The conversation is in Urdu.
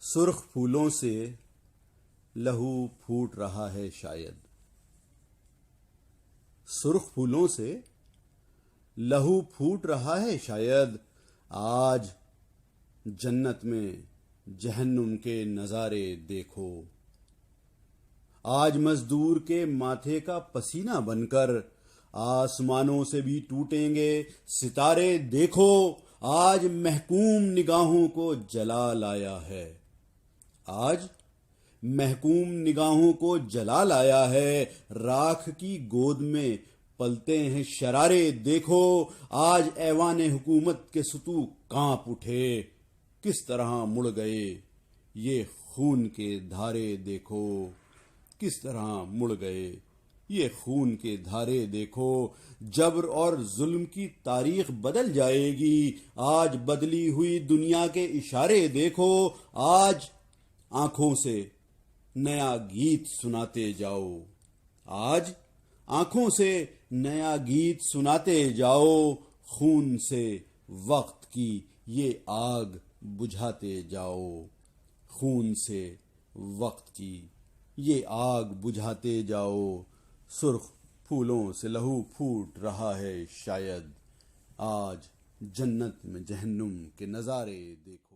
سرخ پھولوں سے لہو پھوٹ رہا ہے شاید. سرخ پھولوں سے لہو پھوٹ رہا ہے شاید. آج جنت میں جہنم کے نظارے دیکھو. آج مزدور کے ماتھے کا پسینہ بن کر آسمانوں سے بھی ٹوٹیں گے ستارے دیکھو. آج محکوم نگاہوں کو جلال آیا ہے. آج محکوم نگاہوں کو جلال آیا ہے. راکھ کی گود میں پلتے ہیں شرارے دیکھو. آج ایوان حکومت کے ستو کانپ اٹھے. کس طرح مڑ گئے یہ خون کے دھارے دیکھو. کس طرح مڑ گئے یہ خون کے دھارے دیکھو. جبر اور ظلم کی تاریخ بدل جائے گی. آج بدلی ہوئی دنیا کے اشارے دیکھو. آج آنکھوں سے نیا گیت سناتے جاؤ. آج آنکھوں سے نیا گیت سناتے جاؤ. خون سے وقت کی یہ آگ بجھاتے جاؤ. خون سے وقت کی یہ آگ بجھاتے جاؤ. سرخ پھولوں سے لہو پھوٹ رہا ہے شاید. آج جنت میں جہنم کے نظارے دیکھو.